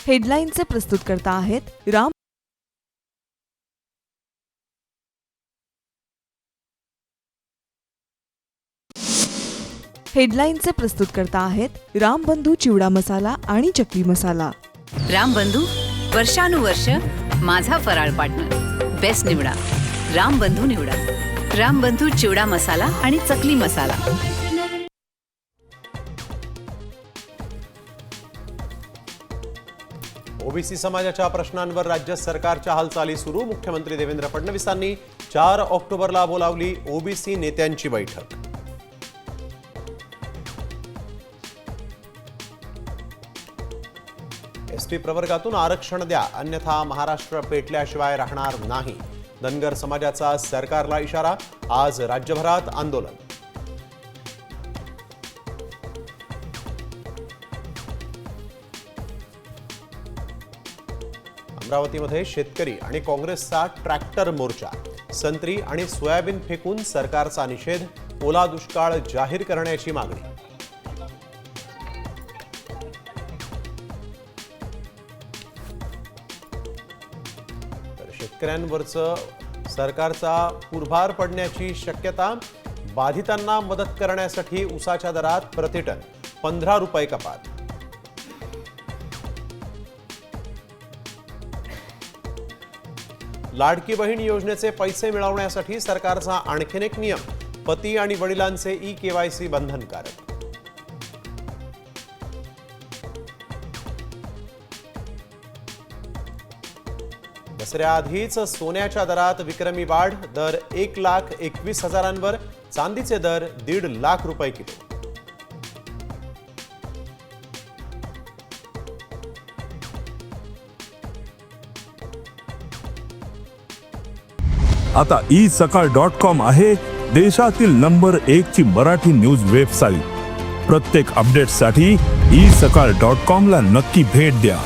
हेडलाईनचे प्रस्तुतकर्ता आहेत राम हेडलाईनचे प्रस्तुतकर्ता आहेत रामबंधू चिवडा मसाला आणि चकली मसाला। रामबंधू वर्षानुवर्ष माझा फराळ पार्टनर। बेस्ट निवडा, रामबंधू निवडा। रामबंधू चिवडा मसाला आणि चकली मसाला। ओबीसी समाजाच्या प्रश्नांवर राज्य सरकारच्या हालचाली सुरू। मुख्यमंत्री देवेंद्र फडणवीसांनी 4 ऑक्टोबरला बोलावली ओबीसी नेत्यांची बैठक। एसटी प्रवर्गातून आरक्षण द्या, अन्यथा महाराष्ट्र पेटल्याशिवाय राहणार नाही। धनगर समाजाचा सरकारला इशारा। आज राज्यभरात आंदोलन। अमरावतीमध्ये शेतकरी आणि काँग्रेसचा ट्रॅक्टर मोर्चा। संत्री आणि सोयाबीन फेकून सरकारचा निषेध। ओला दुष्काळ जाहीर करण्याची मागणी। शेतकऱ्यांवरचं सरकारचा पुरभार पडण्याची शक्यता। बाधितांना मदत करण्यासाठी ऊसाच्या दरात प्रतिटन 15 रुपये कपात। लाडकी बहीण योजनेचे पैसे मिळवण्यासाठी सरकारचा आणखीन एक नियम। पती आणि वडिलांचे ई-केवायसी बंधनकारक। दसऱ्याआधीच सोन्याच्या दरात विक्रमी वाढ। दर 1,21,000 चांदीचे दर 1.5 लाख रुपये किलो। आता isakal.com आहे देशातील नंबर 1 ची मराठी न्यूज वेबसाईट। प्रत्येक अपडेटसाठी isakal.com ला नक्की भेट द्या।